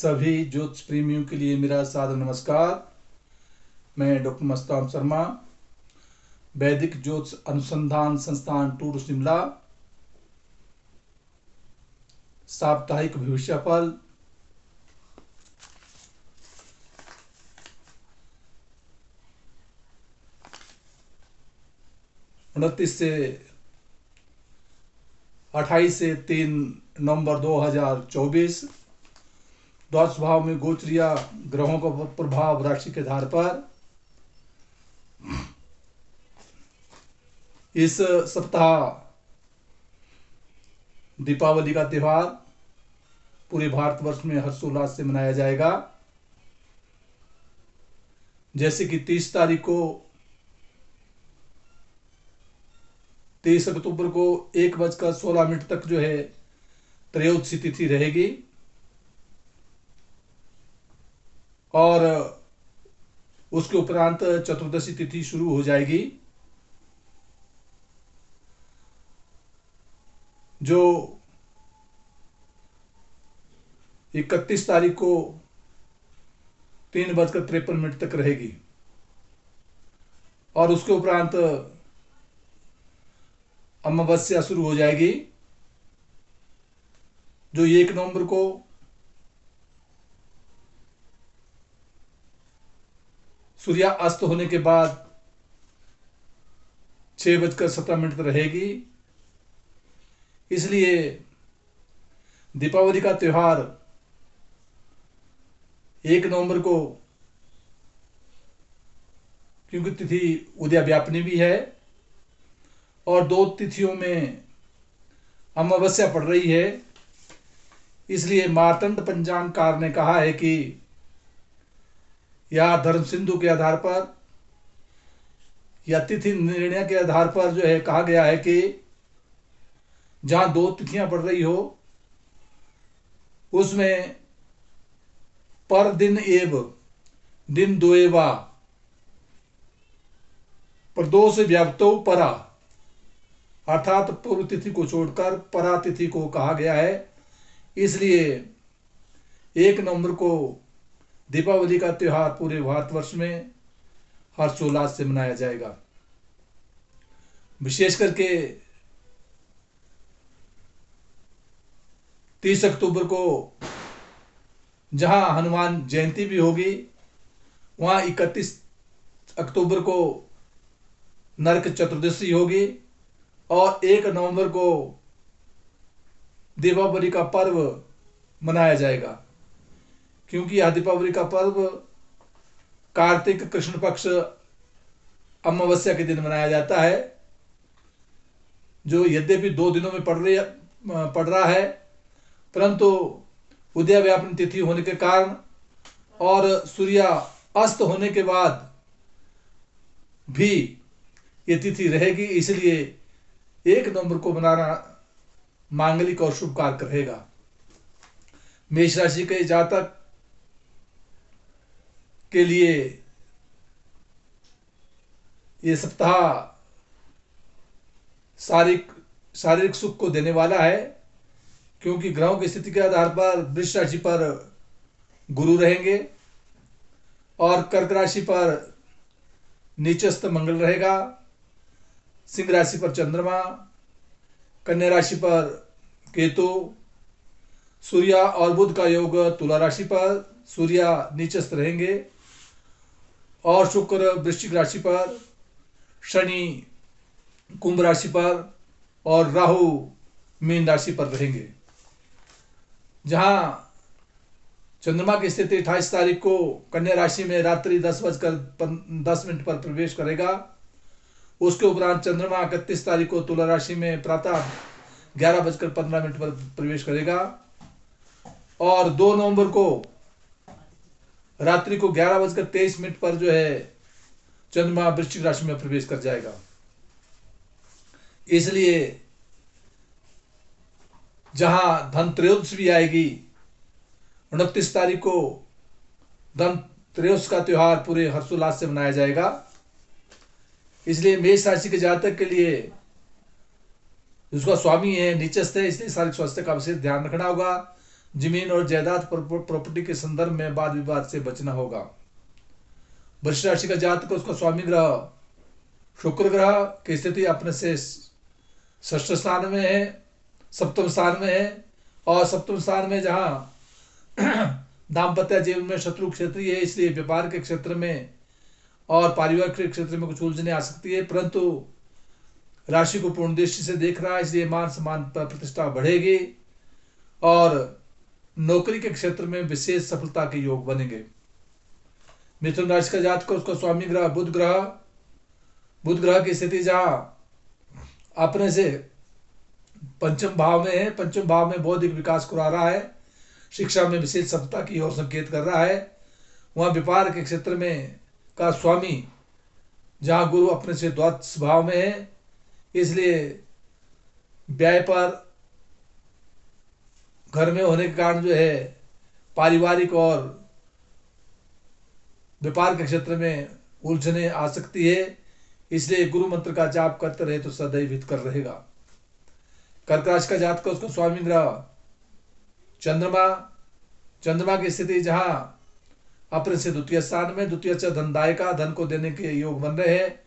सभी ज्योतिष प्रेमियों के लिए मेरा सादर नमस्कार। मैं डॉक्टर मस्तान शर्मा, वैदिक ज्योतिष अनुसंधान संस्थान टूर शिमला। साप्ताहिक भविष्यफल 29 से 28 से 3 नवंबर 2024 द्वादश भाव में गोचरीय ग्रहों का प्रभाव राशि के आधार पर इस सप्ताह दीपावली का त्यौहार पूरे भारतवर्ष में हर्षोल्लास से मनाया जाएगा। जैसे कि 30 तारीख को 23 अक्टूबर को 1:16 तक जो है त्रयोदशी तिथि रहेगी और उसके उपरांत चतुर्दशी तिथि शुरू हो जाएगी। जो 31 तारीख को 3:53 तक रहेगी और उसके उपरांत अमावस्या शुरू हो जाएगी जो 1 नवंबर को सूर्यास्त होने के बाद 6:17 रहेगी। इसलिए दीपावली का त्यौहार 1 नवंबर को, क्योंकि तिथि उदय व्यापनी भी है और 2 तिथियों में अमावस्या पड़ रही है, इसलिए मार्तंड पंचांगकार ने कहा है कि या धर्म सिंधु के आधार पर या तिथि निर्णय के आधार पर जो है कहा गया है कि जहां 2 तिथियां पड़ रही हो उसमें पर दिन एव दिन द्वयवा प्रदोष व्याप्तो परा, अर्थात पूर्व तिथि को छोड़कर परा तिथि को कहा गया है। इसलिए 1 नवंबर को दीपावली का त्यौहार पूरे भारतवर्ष में हर्षोल्लास से मनाया जाएगा। विशेष करके 30 अक्टूबर को जहां हनुमान जयंती भी होगी, वहां 31 अक्टूबर को नरक चतुर्दशी होगी और 1 नवंबर को दीपावली का पर्व मनाया जाएगा। क्योंकि यह दीपावली का पर्व कार्तिक कृष्ण पक्ष अमावस्या के दिन मनाया जाता है, जो यद्यपि 2 दिनों में पड़ रहा है, परंतु उदय व्यापन तिथि होने के कारण और सूर्य अस्त होने के बाद भी ये तिथि रहेगी, इसलिए 1 नवंबर को मनाना मांगलिक और शुभ कारक रहेगा। मेष राशि के जातक के लिए ये सप्ताह शारीरिक सुख को देने वाला है, क्योंकि ग्रहों की स्थिति के आधार पर वृष राशि पर गुरु रहेंगे और कर्क राशि पर नीचस्थ मंगल रहेगा, सिंह राशि पर चंद्रमा, कन्या राशि पर केतु, सूर्य और बुध का योग तुला राशि पर सूर्य नीचस्थ रहेंगे और शुक्र वृश्चिक राशि पर, शनि कुंभ राशि पर और राहु मीन राशि पर रहेंगे। जहां चंद्रमा की स्थिति 28 तारीख को कन्या राशि में रात्रि 10:10 पर प्रवेश करेगा। उसके उपरांत चंद्रमा 31 तारीख को तुला राशि में प्रातः 11:15 पर प्रवेश करेगा और 2 नवंबर को रात्रि को 11:23 पर जो है चंद्रमा वृश्चिक राशि में प्रवेश कर जाएगा। इसलिए जहां धन त्रयोदशी भी आएगी, 29 तारीख को धन त्रयोदश का त्यौहार पूरे हर्षोल्लास से मनाया जाएगा। इसलिए मेष राशि के जातक के लिए जिसका स्वामी है नीचस्थ है, इसलिए शारीरिक स्वास्थ्य का विशेष ध्यान रखना होगा। जमीन और जायदाद प्रॉपर्टी के संदर्भ में वाद विवाद से बचना होगा। वृश्चिक राशि का जातक को उसका स्वामी ग्रह शुक्र ग्रह की स्थिति अपने से षष्ठ स्थान में है, सप्तम स्थान में है। और सप्तम स्थान में जहाँ दाम्पत्य जीवन में शत्रु क्षेत्रीय है, इसलिए व्यापार के क्षेत्र में और पारिवारिक के क्षेत्र में कुछ उलझने आ सकती है, परंतु राशि को पूर्ण दृष्टि से देख रहा है, इसलिए मान सम्मान प्रतिष्ठा बढ़ेगी और नौकरी के क्षेत्र में विशेष सफलता के योग बनेंगे। मिथुन राशि का जातक को उसका स्वामी ग्रह बुध ग्रह की स्थिति जहां अपने से पंचम भाव में है, पंचम भाव में बौद्धिक विकास करा रहा है, शिक्षा में विशेष सफलता की ओर संकेत कर रहा है। वहां व्यापार के क्षेत्र में का स्वामी जहां गुरु अपने से द्वादश भाव में है, इसलिए व्यय पर घर में होने के कारण जो है पारिवारिक और व्यापार के क्षेत्र में उलझने आ सकती है, इसलिए गुरु मंत्र का जाप करते रहे तो सदैव हितकर रहेगा। कर्क राशि का जातक उसका स्वामी ग्रह चंद्रमा की स्थिति जहां अपने से द्वितीय स्थान में, द्वितीय धनदायिका धन को देने के योग बन रहे हैं।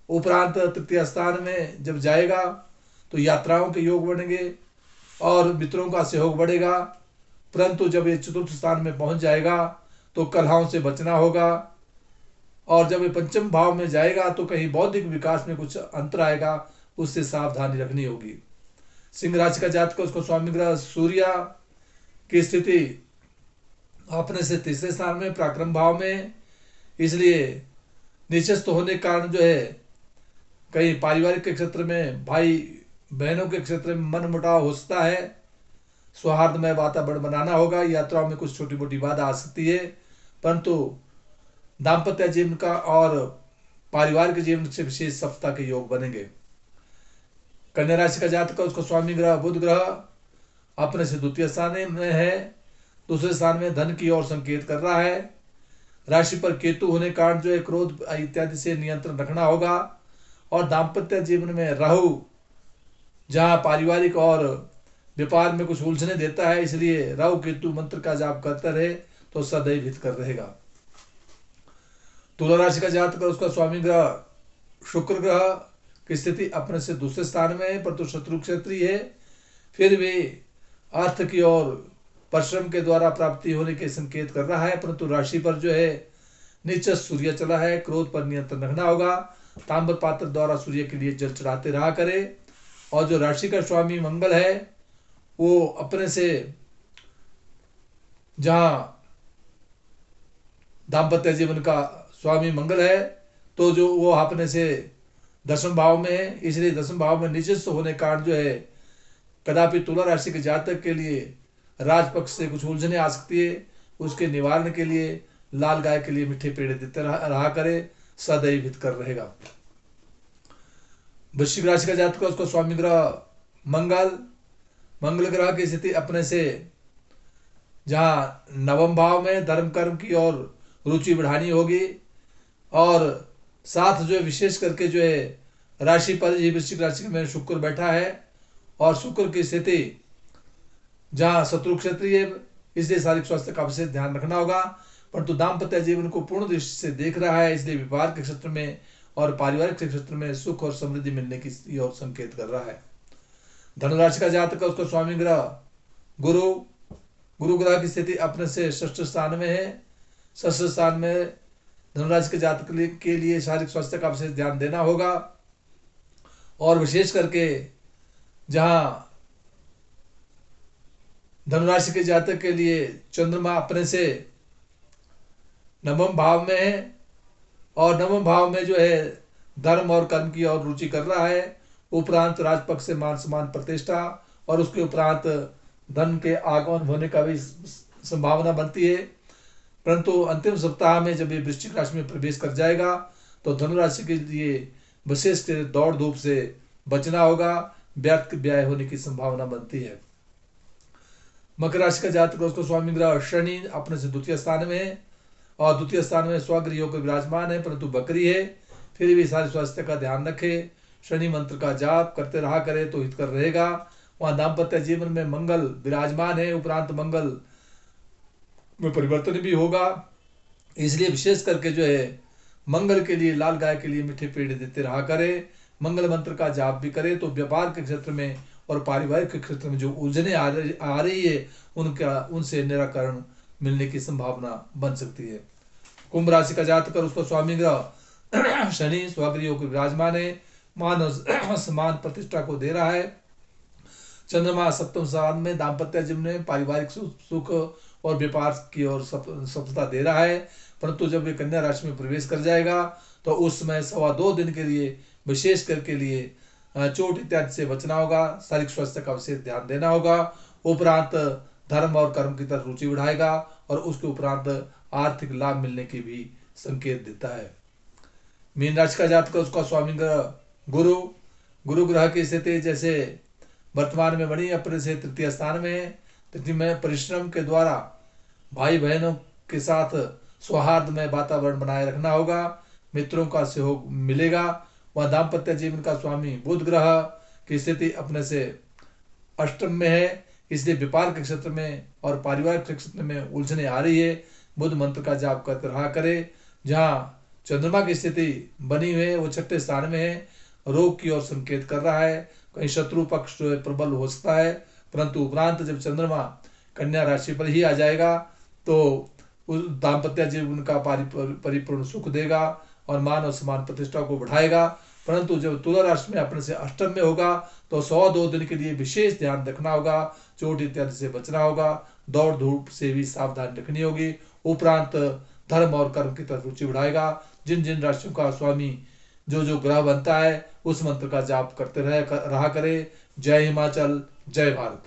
उपरांत तृतीय स्थान में जब जाएगा तो यात्राओं के योग बनेंगे और मित्रों का सहयोग बढ़ेगा, परंतु जब ये चतुर्थ स्थान में पहुंच जाएगा तो कलहों से बचना होगा। और जब ये पंचम भाव में जाएगा तो कहीं बौद्धिक विकास में कुछ अंतर आएगा, उससे सावधानी रखनी होगी। सिंह राशि का जातक उसको स्वामी ग्रह सूर्य की स्थिति अपने से तीसरे स्थान में पराक्रम भाव में, इसलिए नीचस्थ होने के कारण जो है कहीं पारिवारिक के क्षेत्र में भाई बहनों के क्षेत्र में मन मुटाव हो सकता है। सौहार्दमय वातावरण बनाना होगा, यात्राओं में कुछ छोटी मोटी बाधा आ सकती है, परंतु दाम्पत्य जीवन का और पारिवारिक जीवन से विशेष सफलता के योग बनेंगे। कन्या राशि का जातक उसको स्वामी ग्रह बुध ग्रह अपने से द्वितीय स्थान में है, दूसरे स्थान में धन की ओर संकेत कर रहा है। राशि पर केतु होने के कारण जो है क्रोध इत्यादि से नियंत्रण रखना होगा। और दाम्पत्य जीवन में राहु जहां पारिवारिक और व्यापार में कुछ उलझने देता है, इसलिए राहु केतु मंत्र का जाप करते रहे तो सदैव हितकर रहेगा। तुला राशि का जातक उसका स्वामी ग्रह शुक्र ग्रह की स्थिति अपने से दूसरे स्थान में है, परंतु शत्रु क्षेत्रीय है, फिर भी अर्थ की ओर परिश्रम के द्वारा प्राप्ति होने के संकेत कर रहा है, परंतु राशि पर जो है नीचे सूर्य चला है, क्रोध पर नियंत्रण रखना होगा। ताम्र पात्र द्वारा सूर्य के लिए जल चढ़ाते रहा करे। और जो राशि का स्वामी मंगल है वो अपने से जहां दाम्पत्य जीवन का स्वामी मंगल है तो जो वो अपने से दसम भाव में है, इसलिए दसम भाव में निजस्व होने कारण जो है कदापि तुला राशि के जातक के लिए राजपक्ष से कुछ उलझने आ सकती है। उसके निवारण के लिए लाल गाय के लिए मीठे पेड़े देते रहा करे, सदैव हितकर रहेगा। वृश्चिक राशि का जातक उसको स्वामी ग्रह मंगल ग्रह की स्थिति अपने से जहां नवम भाव में धर्म कर्म की और रुचि बढ़ानी होगी। और साथ जो है विशेष करके जो है राशि पर ही वृश्चिक राशि में शुक्र बैठा है और शुक्र की स्थिति जहां शत्रु क्षेत्रीय है, इसलिए शारीरिक स्वास्थ्य का विशेष ध्यान रखना होगा, परंतु दाम्पत्य जीवन को पूर्ण दृष्टि से देख रहा है, इसलिए व्यापार के क्षेत्र में और पारिवारिक के क्षेत्र में सुख और समृद्धि मिलने की ओर संकेत कर रहा है। धनुराशि का जातक उसको स्वामी ग्रह गुरु ग्रह की स्थिति अपने से षष्ठ स्थान में है। षष्ठ स्थान में धनुराशि के जातक के लिए शारीरिक स्वास्थ्य का विशेष ध्यान देना होगा। और विशेष करके जहां धनुराशि के जातक के लिए चंद्रमा अपने से नवम भाव में है और नवम भाव में जो है धर्म और कर्म की और रुचि कर रहा है। उपरांत राजपक्ष से मान सम्मान प्रतिष्ठा और उसके उपरांत धन के आगमन होने का भी संभावना बनती है, परंतु अंतिम सप्ताह में जब ये वृश्चिक राशि में प्रवेश कर जाएगा तो धनुराशि के लिए विशेष दौड़ धूप से बचना होगा, व्यर्थ व्यय होने की संभावना बनती है। मकर राशि का जातक उसको स्वामी ग्रह शनि अपने से द्वितीय स्थान में है और द्वितीय स्थान में स्वगृह होकर विराजमान है, परंतु बकरी है, फिर भी सारे स्वास्थ्य का ध्यान रखे। शनि मंत्र का जाप करते रहा करे तो हितकर रहेगा। वहां दाम्पत्य जीवन में मंगल विराजमान है, उपरांत मंगल में परिवर्तन भी होगा। इसलिए विशेष करके जो है मंगल के लिए, लाल गाय के लिए मीठे पेड़ देते रहा करे, मंगल मंत्र का जाप भी करे, तो व्यापार के क्षेत्र में और पारिवारिक के क्षेत्र में जो उलझने आ रही है उनसे निराकरण मिलने की संभावना बन सकती है। कुंभ राशि का जातक और उसका स्वामी ग्रह शनि स्वगृह होकर विराजमान है, मान सम्मान प्रतिष्ठा को दे रहा है। चंद्रमा सप्तम स्थान में दाम्पत्य जीवन में पारिवारिक सुख और व्यापार की ओर सफलता दे रहा है। परंतु जब ये कन्या राशि में प्रवेश कर जाएगा तो उस समय 2.25 दिन के लिए विशेष करके लिए चोट इत्यादि से बचना होगा, शारीरिक स्वास्थ्य का विशेष ध्यान देना होगा। उपरांत धर्म और कर्म की तरफ रुचि बढ़ाएगा और उसके उपरांत आर्थिक लाभ मिलने की भी संकेत देता है। मीन राशि का जातक उसका स्वामी ग्रह गुरु ग्रह की स्थिति जैसे वर्तमान में बनी अपने से तृतीय स्थान में है। तृतीय में परिश्रम के द्वारा भाई बहनों के साथ सौहार्दमय वातावरण बनाए रखना होगा, मित्रों का सहयोग मिलेगा। वह दाम्पत्य जीवन का स्वामी बुध ग्रह की स्थिति अपने से अष्टम में है, इसलिए व्यापार के क्षेत्र में और पारिवारिक के क्षेत्र में उलझने आ रही है। बुध मंत्र का जाप करते रहा करे। जहाँ चंद्रमा की स्थिति बनी हुई है वो 6ठे स्थान में है, रोग की ओर संकेत कर रहा है, कहीं शत्रु पक्ष जो है प्रबल हो सकता है। परंतु उपरांत जब चंद्रमा कन्या राशि पर ही आ जाएगा तो उस दाम्पत्य जीवन का परिपूर्ण सुख देगा और मान और सम्मान प्रतिष्ठा को बढ़ाएगा। परंतु जब तुला राशि में अपने से अष्टम में होगा तो 102 दिन के लिए विशेष ध्यान रखना होगा, चोट इत्यादि से बचना होगा, दौड़ धूप से भी सावधान रखनी होगी। उपरांत धर्म और कर्म की तरफ रुचि बढ़ाएगा। जिन जिन राशियों का स्वामी जो ग्रह बनता है उस मंत्र का जाप करते रहा करे। जय हिमाचल, जय भारत।